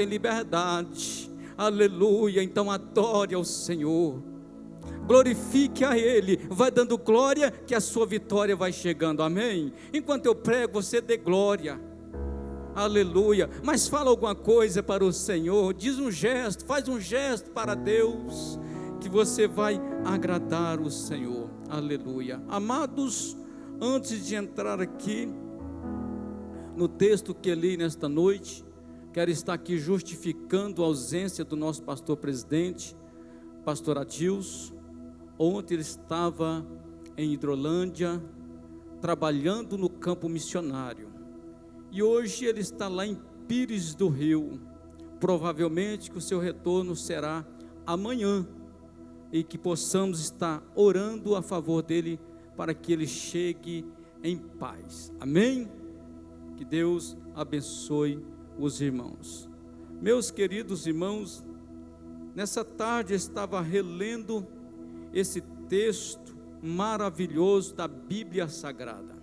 tem liberdade. Aleluia. Então adore ao Senhor, glorifique a Ele, vai dando glória, que a sua vitória vai chegando, amém? Enquanto eu prego, você dê glória, aleluia. Mas fala alguma coisa para o Senhor, diz um gesto, faz um gesto para Deus, que você vai agradar o Senhor, aleluia. Amados, antes de entrar aqui no texto que li nesta noite, quero estar aqui justificando a ausência do nosso pastor presidente, pastor Adilson. Ontem ele estava em Hidrolândia, trabalhando no campo missionário, e hoje ele está lá em Pires do Rio. Provavelmente que o seu retorno será amanhã, e que possamos estar orando a favor dele, para que ele chegue em paz, amém? Que Deus abençoe os irmãos. Meus queridos irmãos, nessa tarde eu estava relendo esse texto maravilhoso da Bíblia Sagrada,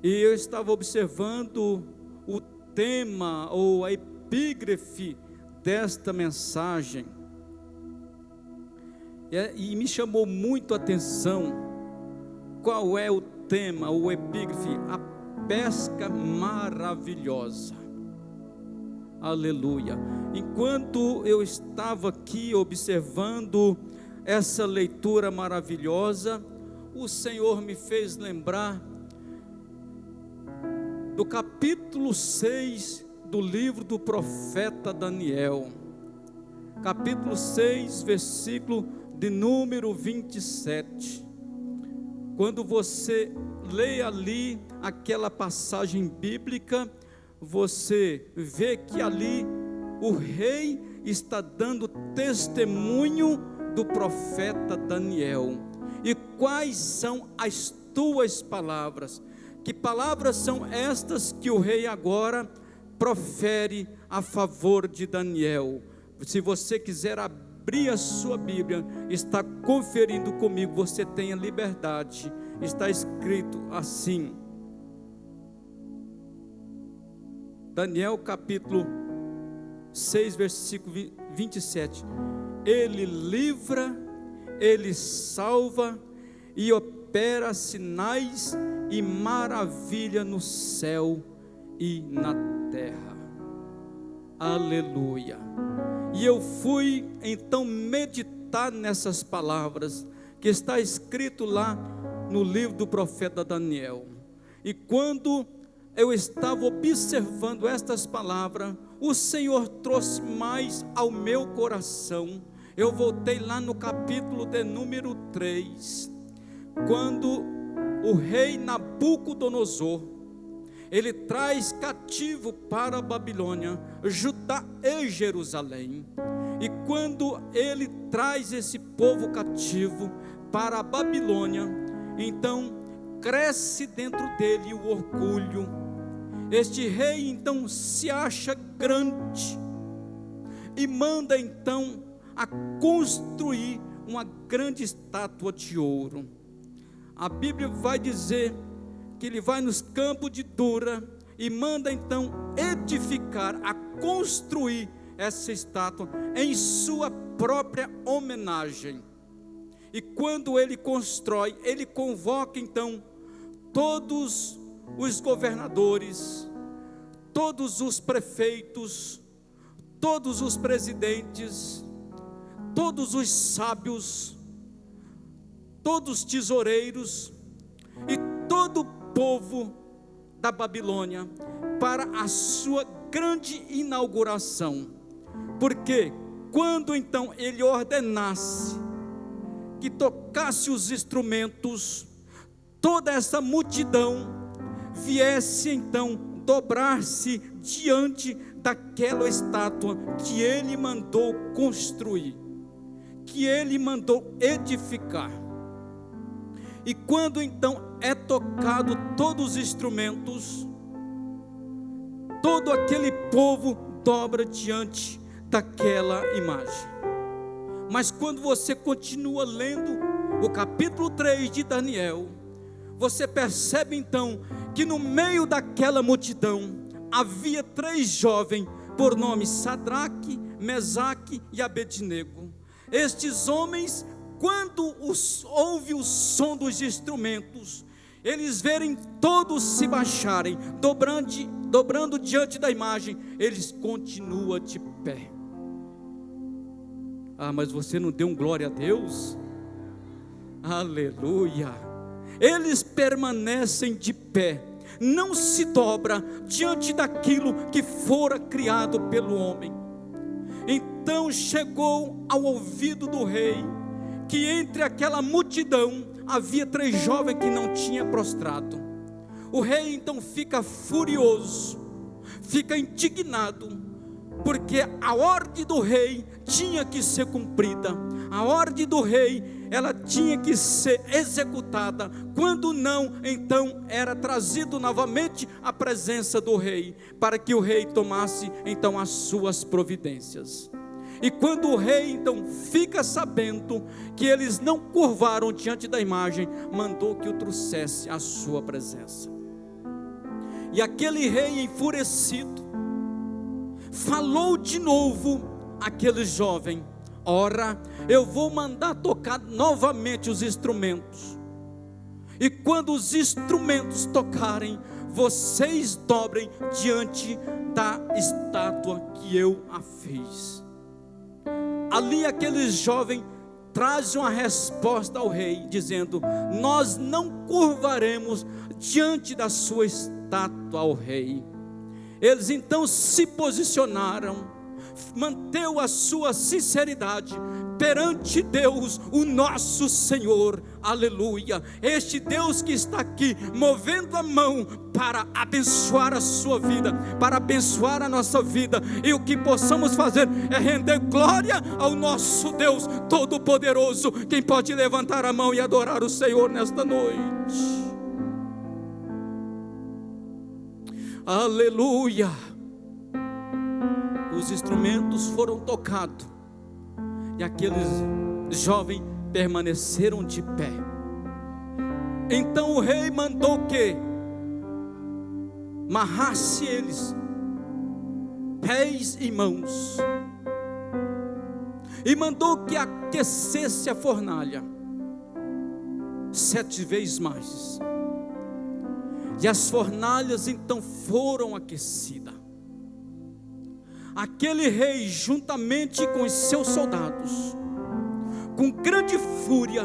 e eu estava observando o tema ou a epígrafe desta mensagem, e me chamou muito a atenção. Qual é o tema, o epígrafe? A pesca maravilhosa, aleluia. Enquanto eu estava aqui observando essa leitura maravilhosa, o Senhor me fez lembrar do capítulo 6 do livro do profeta Daniel, capítulo 6, versículo de número 27, quando você lê ali aquela passagem bíblica, você vê que ali o rei está dando testemunho do profeta Daniel. E quais são as tuas palavras? Que palavras são estas que o rei agora profere a favor de Daniel? Se você quiser abrir a sua Bíblia, está conferindo comigo, você tem a liberdade. Está escrito assim, Daniel capítulo 6, versículo 27, ele livra, ele salva e opera sinais e maravilha no céu e na terra, aleluia. E eu fui então meditar nessas palavras, que está escrito lá no livro do profeta Daniel. E quando eu estava observando estas palavras, o Senhor trouxe mais ao meu coração. Eu voltei lá no capítulo de número 3, quando o rei Nabucodonosor, ele traz cativo para a Babilônia, Judá e Jerusalém. E quando ele traz esse povo cativo para a Babilônia, então cresce dentro dele o orgulho. Este rei então se acha grande e manda então a construir uma grande estátua de ouro. A Bíblia vai dizer que ele vai nos campos de Dura e manda então edificar, a construir essa estátua em sua própria homenagem. E quando ele constrói, ele convoca então todos os governadores, todos os prefeitos, todos os presidentes, todos os sábios, todos os tesoureiros e todo o povo da Babilônia para a sua grande inauguração. Porque quando então ele ordenasse que tocasse os instrumentos, toda essa multidão viesse então dobrar-se diante daquela estátua que ele mandou construir, que ele mandou edificar. E quando então é tocado todos os instrumentos, todo aquele povo dobra diante daquela imagem. Mas quando você continua lendo o capítulo 3 de Daniel, você percebe então que no meio daquela multidão havia 3 jovens, por nome Sadraque, Mesaque e Abednego. Estes homens, quando ouve o som dos instrumentos, eles verem todos se baixarem, dobrando diante da imagem, eles continuam de pé. Ah, mas você não deu um glória a Deus? Aleluia! Eles permanecem de pé, não se dobra diante daquilo que fora criado pelo homem. Então chegou ao ouvido do rei, que entre aquela multidão havia 3 jovens que não tinham prostrado. O rei então fica furioso, fica indignado, porque a ordem do rei tinha que ser cumprida. A ordem do rei, ela tinha que ser executada. Quando não, então era trazido novamente à presença do rei, para que o rei tomasse então as suas providências. E quando o rei então fica sabendo que eles não curvaram diante da imagem, mandou que o trouxesse à sua presença. E aquele rei enfurecido falou de novo àquele jovem: ora, eu vou mandar tocar novamente os instrumentos, e quando os instrumentos tocarem, vocês dobrem diante da estátua que eu a fiz. Ali aquele jovem traz uma resposta ao rei, dizendo: nós não curvaremos diante da sua estátua ao rei. Eles então se posicionaram, manteve a sua sinceridade perante Deus, o nosso Senhor, aleluia. Este Deus que está aqui, movendo a mão para abençoar a sua vida, para abençoar a nossa vida, e o que possamos fazer é render glória ao nosso Deus Todo-Poderoso. Quem pode levantar a mão e adorar o Senhor nesta noite? Aleluia. Os instrumentos foram tocados, e aqueles jovens permaneceram de pé. Então o rei mandou que amarrasse eles, pés e mãos, e mandou que aquecesse a fornalha 7 vezes mais. E as fornalhas então foram aquecidas. Aquele rei, juntamente com os seus soldados, com grande fúria,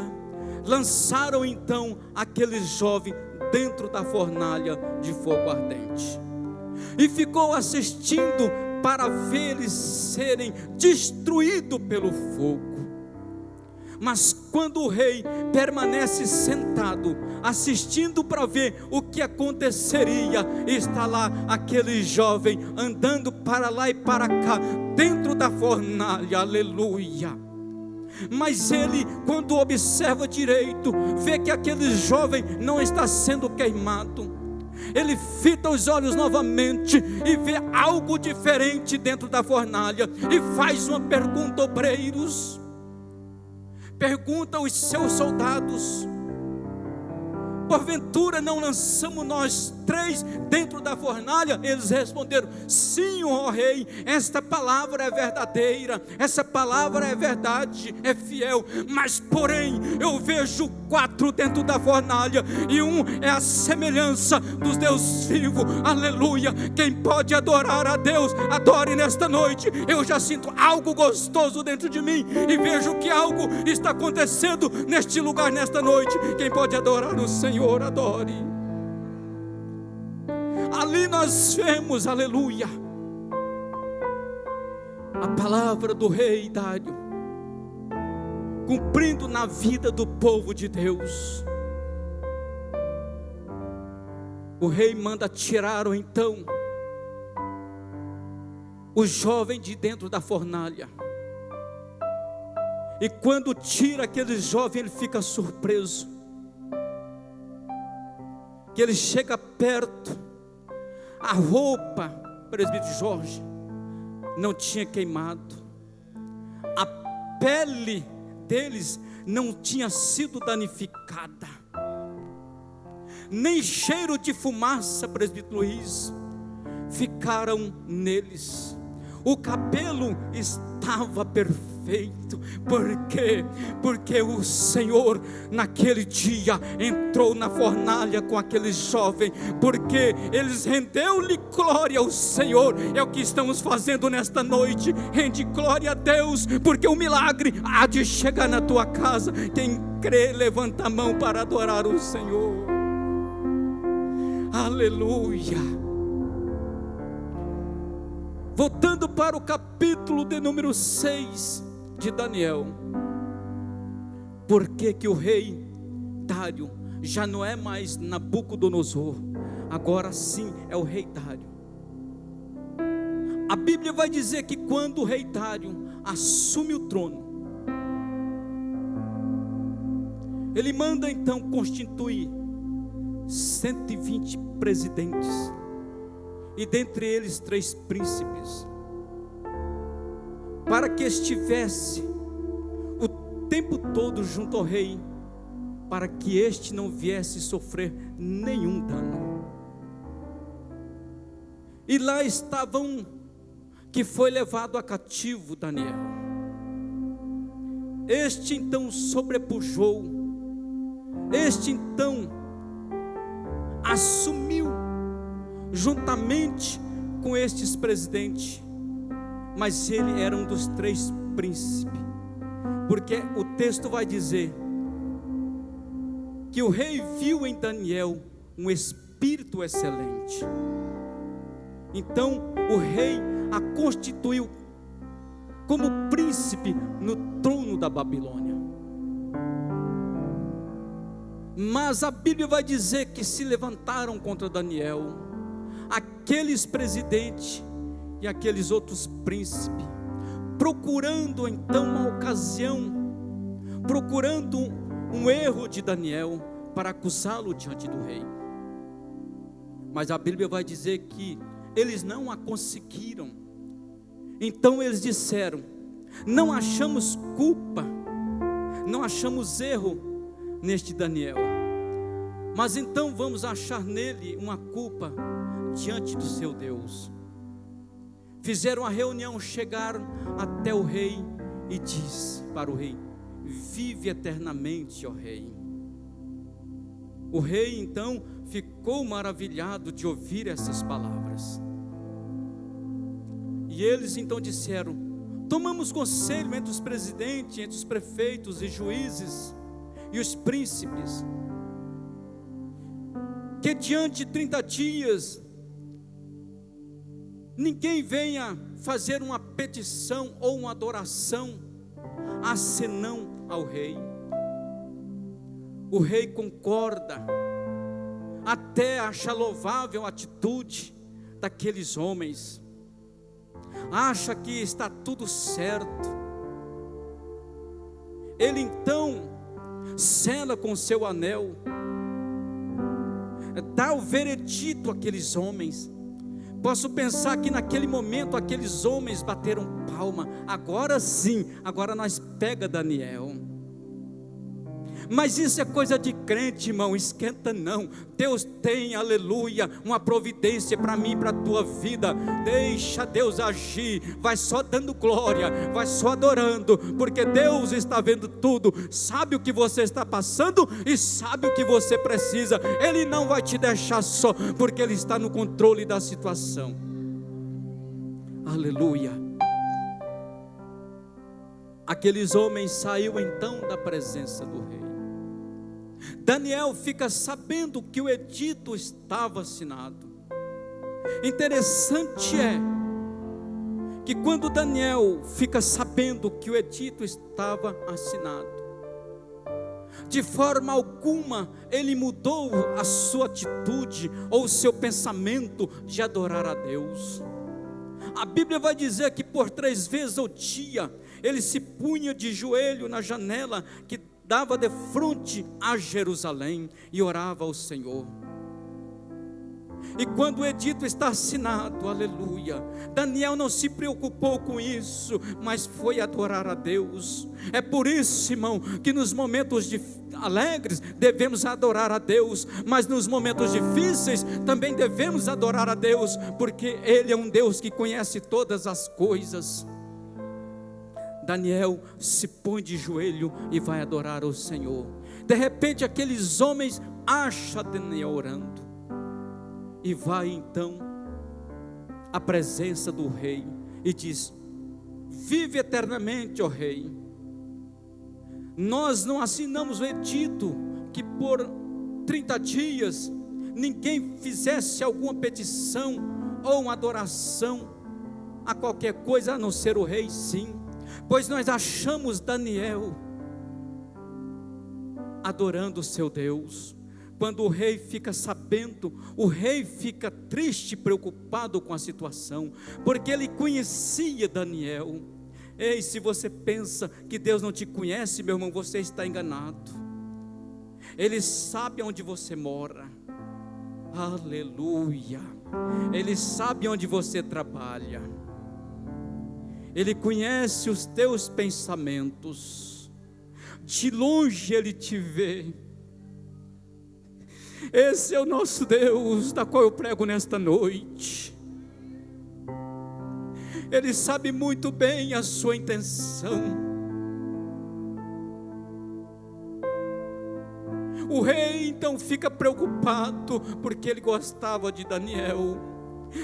lançaram então aquele jovem dentro da fornalha de fogo ardente, e ficou assistindo para ver eles serem destruídos pelo fogo. Mas quando o rei permanece sentado, assistindo para ver o que aconteceria, está lá aquele jovem andando para lá e para cá, dentro da fornalha, aleluia. Mas ele, quando observa direito, vê que aquele jovem não está sendo queimado. Ele fita os olhos novamente e vê algo diferente dentro da fornalha, e faz uma pergunta, obreiros. Pergunta aos seus soldados: porventura não lançamos nós 3 dentro da fornalha? Eles responderam: sim, ó rei, esta palavra é verdadeira, essa palavra é verdade, é fiel. Mas porém eu vejo 4 dentro da fornalha, e um é a semelhança dos Deus vivos, aleluia. Quem pode adorar a Deus, adore nesta noite. Eu já sinto algo gostoso dentro de mim, e vejo que algo está acontecendo neste lugar, nesta noite. Quem pode adorar o Senhor, adore. Ali nós vemos, aleluia, a palavra do rei Dário cumprindo na vida do povo de Deus. O rei manda tirar então o jovem de dentro da fornalha, e quando tira aquele jovem, ele fica surpreso, que ele chega perto, a roupa, presbítero Jorge, não tinha queimado, a pele deles não tinha sido danificada, nem cheiro de fumaça, presbítero Luiz, ficaram neles. O cabelo estava perfeito. Por quê? Porque o Senhor naquele dia entrou na fornalha com aquele jovem, porque eles rendeu-lhe glória ao Senhor. É o que estamos fazendo nesta noite. Rende glória a Deus, porque o milagre há de chegar na tua casa. Quem crê, levanta a mão para adorar o Senhor. Aleluia. Voltando para o capítulo de número 6 de Daniel. Por que que o rei Dário já não é mais Nabucodonosor? Agora sim é o rei Dário. A Bíblia vai dizer que quando o rei Dário assume o trono, ele manda então constituir 120 presidentes, e dentre eles 3 príncipes, para que estivesse o tempo todo junto ao rei, para que este não viesse sofrer nenhum dano. E lá estava um que foi levado a cativo, Daniel. Este então sobrepujou, este então assumiu juntamente com estes presidentes, mas ele era um dos 3 príncipes, porque o texto vai dizer que o rei viu em Daniel um espírito excelente. Então o rei a constituiu como príncipe no trono da Babilônia. Mas a Bíblia vai dizer que se levantaram contra Daniel aqueles presidentes e aqueles outros príncipes, procurando então uma ocasião, procurando um erro de Daniel para acusá-lo diante do rei. Mas a Bíblia vai dizer que eles não a conseguiram. Então eles disseram: não achamos culpa, não achamos erro neste Daniel, mas então vamos achar nele uma culpa diante do seu Deus. Fizeram a reunião, chegaram até o rei e diz para o rei: vive eternamente, ó rei. O rei então ficou maravilhado de ouvir essas palavras. E eles então disseram: tomamos conselho entre os presidentes, entre os prefeitos e juízes e os príncipes, que diante de 30 dias ninguém venha fazer uma petição ou uma adoração a senão ao rei. O rei concorda, até acha louvável a atitude daqueles homens, acha que está tudo certo. Ele então sela com seu anel, dá o veredito àqueles homens. Posso pensar que naquele momento aqueles homens bateram palma. Agora sim, agora nós pega Daniel. Mas isso é coisa de crente, irmão, esquenta não. Deus tem, aleluia, uma providência para mim e para a tua vida. Deixa Deus agir, vai só dando glória, vai só adorando, porque Deus está vendo tudo, sabe o que você está passando e sabe o que você precisa. Ele não vai te deixar só, porque Ele está no controle da situação. Aleluia. Aqueles homens saíram então da presença do rei. Daniel fica sabendo que o edito estava assinado. Interessante é que quando Daniel fica sabendo que o edito estava assinado, de forma alguma ele mudou a sua atitude ou o seu pensamento de adorar a Deus. A Bíblia vai dizer que por 3 vezes ao dia ele se punha de joelho na janela que dava de frente a Jerusalém e orava ao Senhor. E quando o edito está assinado, aleluia, Daniel não se preocupou com isso, mas foi adorar a Deus. É por isso, irmão, que nos momentos alegres devemos adorar a Deus, mas nos momentos difíceis também devemos adorar a Deus, porque Ele é um Deus que conhece todas as coisas. Daniel se põe de joelho e vai adorar o Senhor. De repente aqueles homens acham Daniel orando, e vai então à presença do rei e diz: vive eternamente, ó rei, nós não assinamos o edito que por 30 dias ninguém fizesse alguma petição ou uma adoração a qualquer coisa a não ser o rei. Sim, pois nós achamos Daniel adorando o seu Deus. Quando o rei fica sabendo, o rei fica triste, preocupado com a situação, porque ele conhecia Daniel. Ei, se você pensa que Deus não te conhece, meu irmão, você está enganado. Ele sabe onde você mora, aleluia. Ele sabe onde você trabalha, Ele conhece os teus pensamentos, de longe Ele te vê. Esse é o nosso Deus, da qual eu prego nesta noite. Ele sabe muito bem a sua intenção. O rei então fica preocupado, porque ele gostava de Daniel,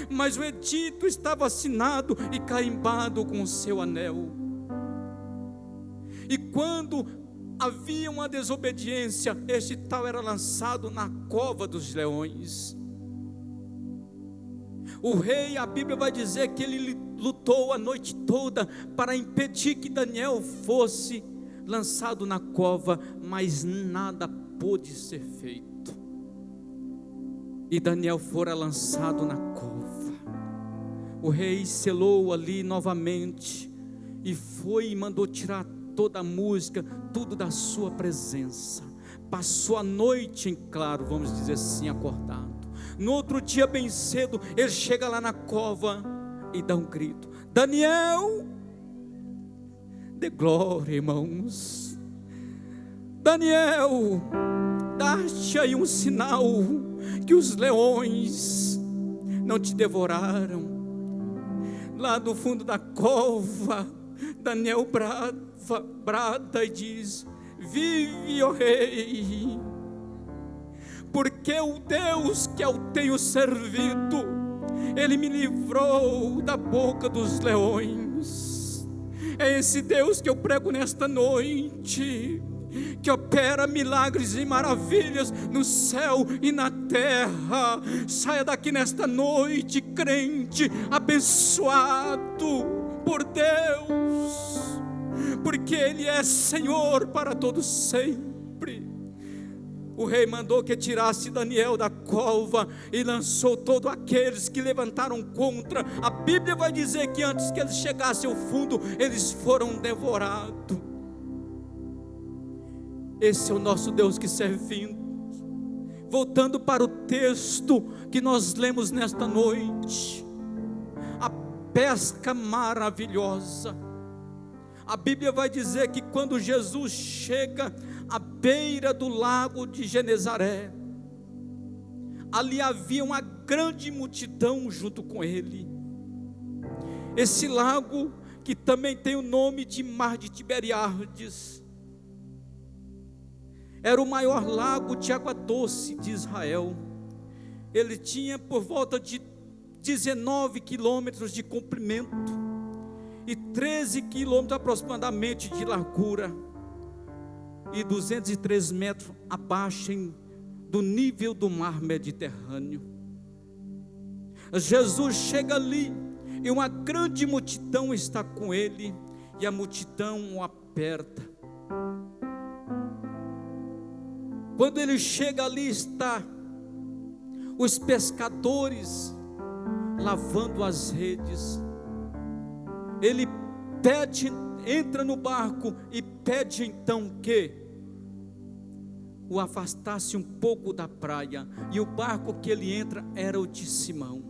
mas o edito estava assinado e carimbado com o seu anel. E quando havia uma desobediência, este tal era lançado na cova dos leões. O rei, a Bíblia vai dizer que ele lutou a noite toda para impedir que Daniel fosse lançado na cova, mas nada pôde ser feito. E Daniel fora lançado na cova. O rei selou ali novamente e foi e mandou tirar toda a música, tudo da sua presença. Passou a noite em claro, vamos dizer assim, acordado. No outro dia bem cedo, ele chega lá na cova e dá um grito: Daniel, dê glória, irmãos. Daniel, dá-te aí um sinal que os leões não te devoraram. Lá do fundo da cova, Daniel brada e diz: vive, ó rei, porque o Deus que eu tenho servido, Ele me livrou da boca dos leões. É esse Deus que eu prego nesta noite, que opera milagres e maravilhas no céu e na terra. Saia daqui nesta noite, crente, abençoado por Deus, porque Ele é Senhor para todo sempre. O rei mandou que tirasse Daniel da cova e lançou todos aqueles que levantaram contra. A Bíblia vai dizer que antes que eles chegassem ao fundo, eles foram devorados. Esse é o nosso Deus que servimos. Voltando para o texto que nós lemos nesta noite, a pesca maravilhosa. A Bíblia vai dizer que quando Jesus chega à beira do lago de Genezaré, ali havia uma grande multidão junto com ele. Esse lago, que também tem o nome de Mar de Tiberíades, era o maior lago de água doce de Israel. Ele tinha por volta de 19 quilômetros de comprimento e 13 quilômetros aproximadamente de largura, e 203 metros abaixo do nível do mar Mediterrâneo. Jesus chega ali e uma grande multidão está com ele, e a multidão o aperta. Quando ele chega ali, está os pescadores lavando as redes. Ele pede, entra no barco e pede então que o afastasse um pouco da praia, e o barco que ele entra era o de Simão.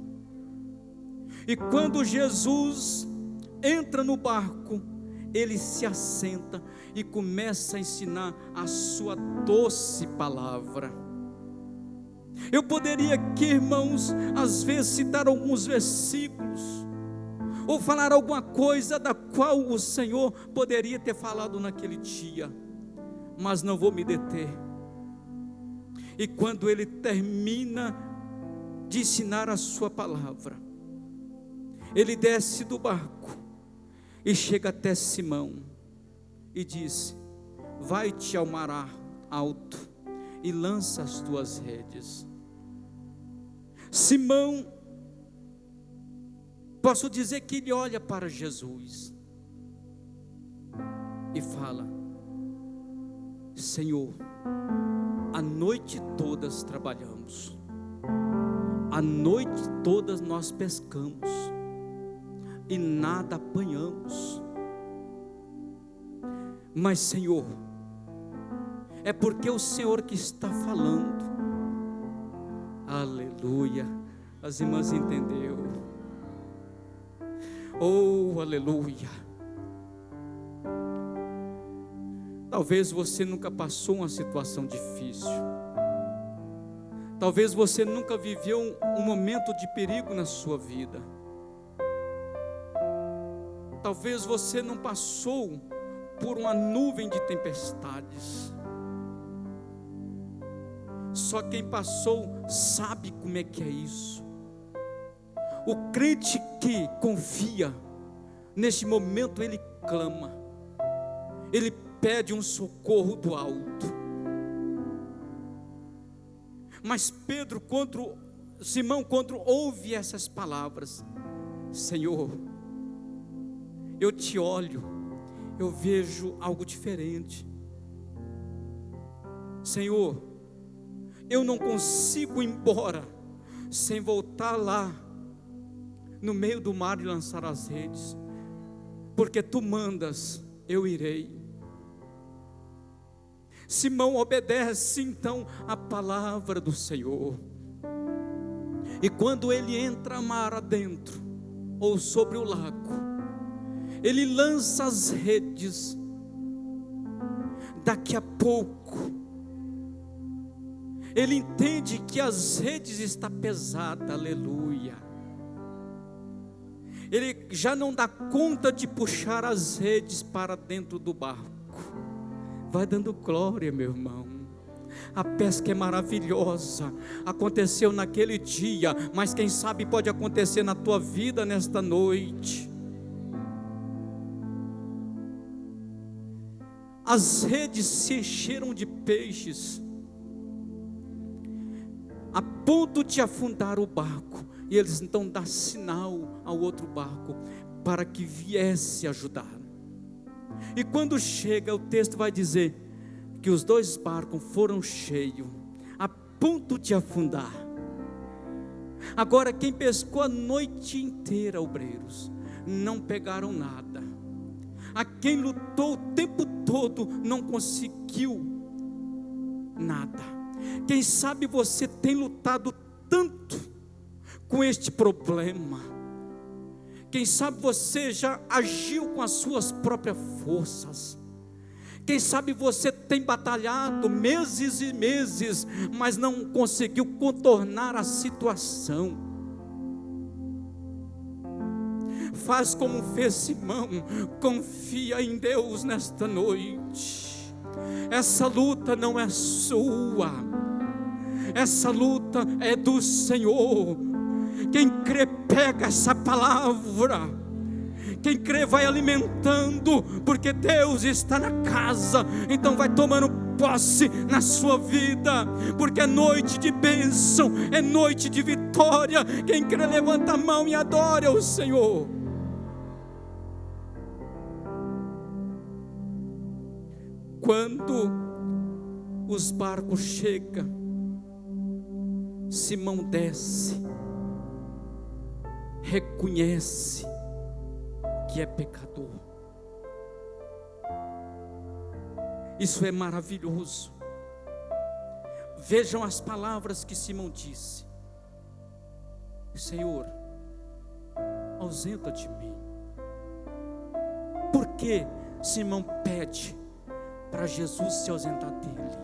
E quando Jesus entra no barco, ele se assenta e começa a ensinar a sua doce palavra. Eu poderia aqui, irmãos, às vezes citar alguns versículos, ou falar alguma coisa da qual o Senhor poderia ter falado naquele dia, mas não vou me deter. E quando ele termina de ensinar a sua palavra, ele desce do barco e chega até Simão e diz: vai-te ao mar alto e lança as tuas redes. Simão, posso dizer que ele olha para Jesus e fala: Senhor, a noite toda trabalhamos, a noite toda nós pescamos e nada apanhamos, mas Senhor, é porque o Senhor que está falando. Aleluia, as irmãs entenderam. Oh, aleluia. Talvez você nunca passou uma situação difícil, talvez você nunca viveu um momento de perigo na sua vida, talvez você não passou por uma nuvem de tempestades. Só quem passou sabe como é que é isso. O crente que confia, neste momento ele clama, ele pede um socorro do alto. Mas Simão, quando ouve essas palavras: Senhor, eu te olho, eu vejo algo diferente. Senhor, eu não consigo ir embora sem voltar lá no meio do mar e lançar as redes, porque tu mandas, eu irei. Simão obedece então a palavra do Senhor, e quando ele entra mar adentro, ou sobre o lago, ele lança as redes. Daqui a pouco ele entende que as redes estão pesadas, aleluia. Ele já não dá conta de puxar as redes para dentro do barco. Vai dando glória, meu irmão. A pesca é maravilhosa, aconteceu naquele dia, mas quem sabe pode acontecer na tua vida nesta noite. As redes se encheram de peixes, a ponto de afundar o barco, e eles então dão sinal ao outro barco, para que viesse ajudar. E quando chega, o texto vai dizer, que os dois barcos foram cheios, a ponto de afundar. Agora quem pescou a noite inteira, obreiros, não pegaram nada. A quem lutou o tempo todo, não conseguiu nada. Quem sabe você tem lutado tanto com este problema. Quem sabe você já agiu com as suas próprias forças. Quem sabe você tem batalhado meses e meses, mas não conseguiu contornar a situação. Faz como fez Simão, confia em Deus nesta noite. Essa luta não é sua, essa luta é do Senhor. Quem crê pega essa palavra, quem crê vai alimentando, porque Deus está na casa, então vai tomando posse na sua vida, porque é noite de bênção, é noite de vitória. Quem crê levanta a mão e adora o Senhor. Quando os barcos chegam, Simão desce, reconhece que é pecador. Isso é maravilhoso. Vejam as palavras que Simão disse: Senhor, ausenta de mim. Por que Simão pede para Jesus se ausentar dele?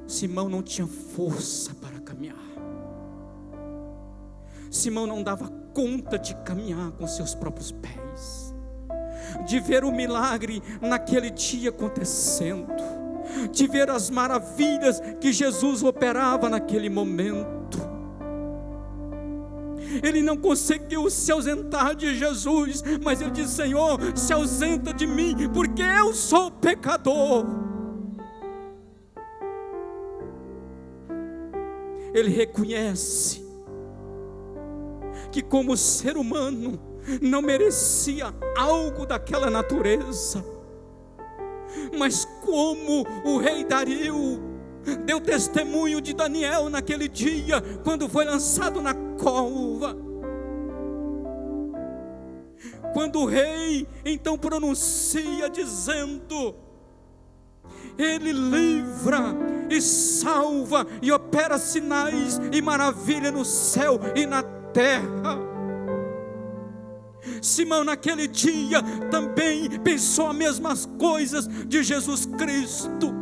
Simão não tinha força para caminhar. Simão não dava conta de caminhar com seus próprios pés, de ver o milagre naquele dia acontecendo, de ver as maravilhas que Jesus operava naquele momento. Ele não conseguiu se ausentar de Jesus, mas ele disse: Senhor, se ausenta de mim, porque eu sou pecador. Ele reconhece que como ser humano não merecia algo daquela natureza, mas como o rei Dario deu testemunho de Daniel naquele dia, quando foi lançado na cova, quando o rei então pronuncia dizendo: Ele livra e salva e opera sinais e maravilha no céu e na terra. Simão naquele dia também pensou as mesmas coisas de Jesus Cristo.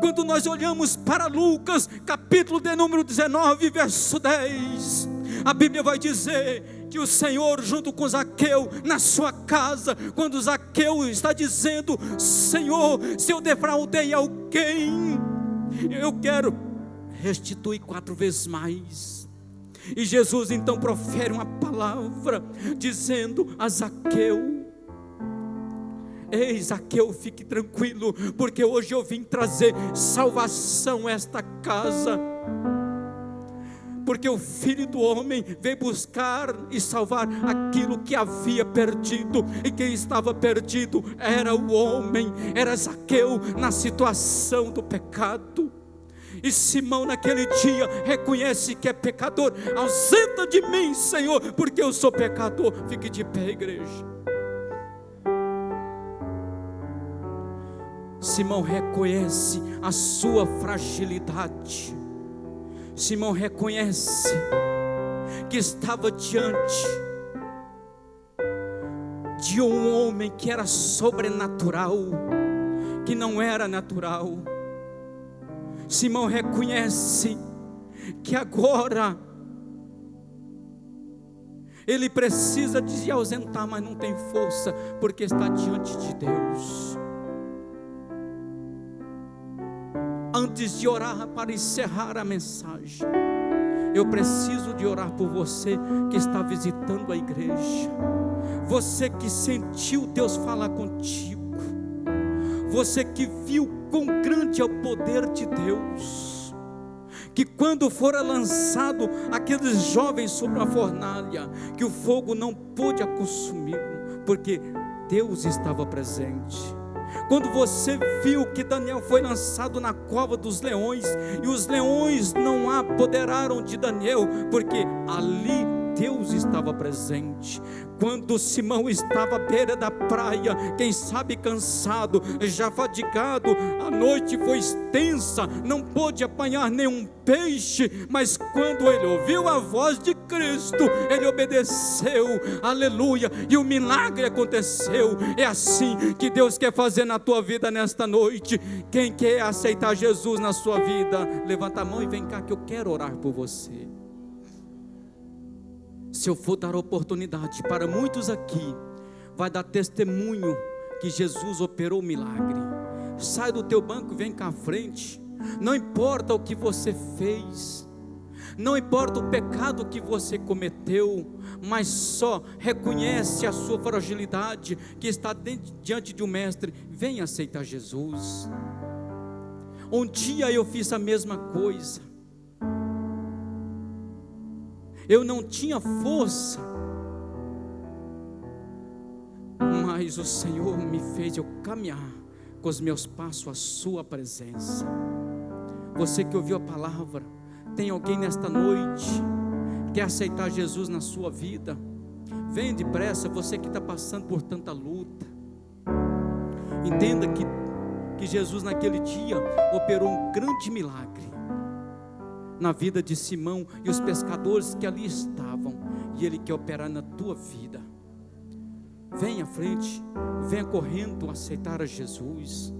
Quando nós olhamos para Lucas, capítulo de número 19, verso 10, a Bíblia vai dizer que o Senhor, junto com Zaqueu, na sua casa, quando Zaqueu está dizendo: Senhor, se eu defraudei alguém, eu quero restituir 4 vezes mais. E Jesus então profere uma palavra, dizendo a Zaqueu: Ei, Zaqueu, fique tranquilo, porque hoje eu vim trazer salvação a esta casa. Porque o Filho do Homem veio buscar e salvar aquilo que havia perdido. E quem estava perdido era o homem, era Zaqueu na situação do pecado. E Simão naquele dia reconhece que é pecador. Ausenta de mim, Senhor, porque eu sou pecador. Fique de pé, igreja. Simão reconhece a sua fragilidade. Simão reconhece que estava diante de um homem que era sobrenatural, que não era natural. Simão reconhece que agora ele precisa de se ausentar, mas não tem força, porque está diante de Deus. Antes de orar para encerrar a mensagem, eu preciso de orar por você que está visitando a igreja, você que sentiu Deus falar contigo, você que viu quão grande é o poder de Deus, que quando fora lançado aqueles jovens sobre a fornalha, que o fogo não pôde consumi-lo, porque Deus estava presente. Quando você viu que Daniel foi lançado na cova dos leões, e os leões não apoderaram de Daniel, porque ali Deus estava presente. Quando Simão estava à beira da praia, quem sabe cansado, já fadigado, a noite foi extensa, não pôde apanhar nenhum peixe, mas quando ele ouviu a voz de Cristo, ele obedeceu, aleluia, e o milagre aconteceu. É assim que Deus quer fazer na tua vida nesta noite. Quem quer aceitar Jesus na sua vida, levanta a mão e vem cá que eu quero orar por você. Se eu for dar oportunidade para muitos aqui, vai dar testemunho que Jesus operou o milagre. Sai do teu banco e vem cá à frente. Não importa o que você fez, não importa o pecado que você cometeu, mas só reconhece a sua fragilidade, que está diante de um mestre. Vem aceitar Jesus. Um dia eu fiz a mesma coisa. Eu não tinha força, mas o Senhor me fez eu caminhar com os meus passos à sua presença. Você que ouviu a palavra, tem alguém nesta noite que quer aceitar Jesus na sua vida? Venha depressa, você que está passando por tanta luta. Entenda que que Jesus naquele dia operou um grande milagre na vida de Simão e os pescadores que ali estavam, e Ele quer operar na tua vida. Venha à frente, venha correndo aceitar a Jesus.